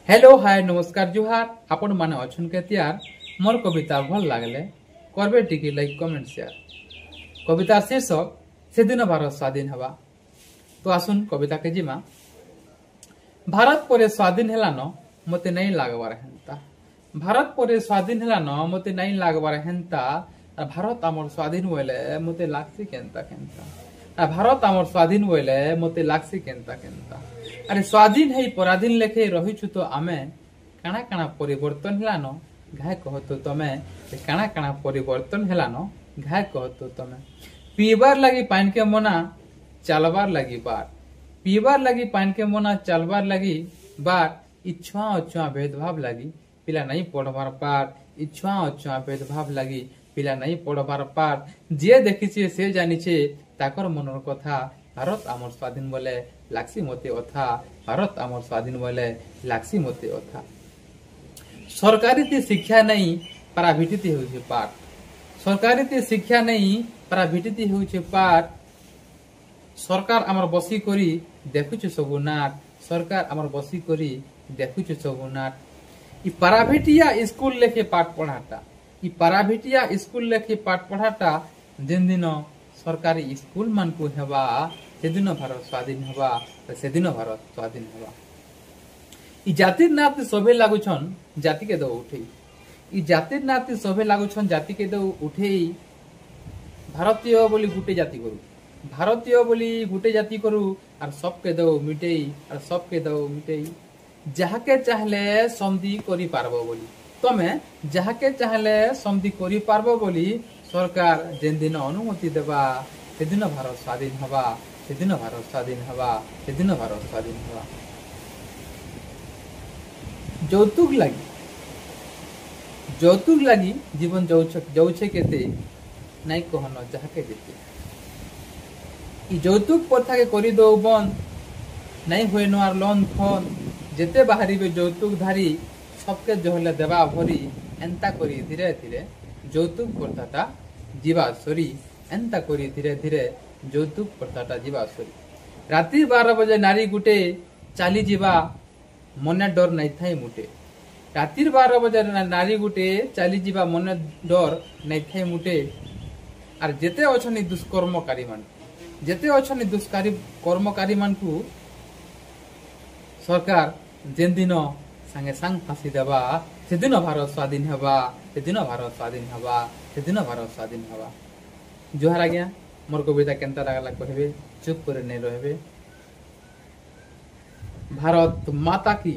Hello hi नमस्कार जुहार आपण माने अछन के त्यार मोर कविता भल लागले करबे टिकी लाइक कमेंट शेयर। कविता शीर्षक से दिन भारत स्वाधीन हवा। तो आसुन कविता के जिमा। भारत परे स्वाधीन हेला न मते नहीं लागबार हेंता। भारत परे स्वाधीन हेला न मते नहीं लागबार हेंता। भारत आमर स्वाधीन होइले मते लागसी केनता केनता। भारत आमर स्वाधीन होइले मते लागसी केनता केनता। अरे स्वाधीन है पराधीन लेखे रहीछु तो आमे काना काना परिवर्तन हेला न घाय कहतो तमे काना काना परिवर्तन हेला न घाय कहतो तमे। पीबार लगी पानी के मोना चलबार लगी बार। पीबार लगी पानी के मोना चलबार लगी बार। इच्छा अछुआ भेदभाव लगी पिला नहीं पढ़बार पार। इच्छा अछुआ भेदभाव लगी पिला नहीं पढ़बार पार। जे देखिछे से जानिछे ताकर मनर कथा। भारत आमर स्वाधीन बोले लागसी मते अथा। भारत आमर स्वाधीन बोले लागसी मते अथा। सरकारी शिक्षा नहीं प्राइवेट होउछे पाठ। सरकारी शिक्षा नहीं प्राइवेट होउछे पाठ। सरकार आमर बसी करी देखुछे सबु नाट। सरकार आमर बसी करी देखुछे सबु नाट। इ प्राइवेटिया स्कूल लेखे पाठ पढ़ाटा। इ प्राइवेटिया स्कूल लेखे पाठ पढ़ाटा। दिन दिन सरकारी स्कूल मान को हेबा सेदिन भारत स्वाधीन हेबा। सेदिन भारत स्वाधीन हेबा। इ जातिर नाते सबे लागुछन जाति के दो उठे। इ जातिर नाते सबे लागुछन जाति के दो उठे। भारतीय बोली गुटे जाति करू। भारतीय बोली गुटे जाति करू और सबके दो मिटेई और सबके दो मिटेई। जाहाके चाहले संधि करि पारबो बोली तमे जाहाके चाहले संधि करि पारबो बोली सरकार जेन दिन अनुमति देबा सेदिन भारत स्वाधीन हवा। सेदिन भारत स्वाधीन हवा। सेदिन भारत स्वाधीन हवा। যৌতুক লাগি জীবন যাউছে কেতে নাই কহন যাহাকে যেতে। ই যৌতুক প্রথাকে করি দৌ বন্ধ নাই হয়ে নোয়ার লন ফন। যেতে বাহারিবে যৌতুক ধারি সবকে জহলে দেবা ভরি। এন্তা করি ধীরে ধীরে যৌতুক প্রথাটা जीवा सरी। एंता करी धीरे धीरे যৌতুক प्रथाटा जीवा सरी। राति 12 बजे नारी गुटे चाली जीवा मने डर नहीं थाई मुटे। राति 12 बजे नारी गुटे चाली जीवा मने डर नहीं थाई मुटे। और जेते अछनी दुष्कर्मकारी मान जेते अछनी दुष्कारी कर्मकारी मान को सरकार जेन दिन संगे संग फांसी देबा सेदिन भारत स्वाधीन हेबा। सेदिन भारत स्वाधीन हेबा। सेदिन भारत स्वाधीन हेबा। जोहार आज्ञा। मोर कविता केनता लागला कहबे चुप करे नहीं रहबे। भारत माता की।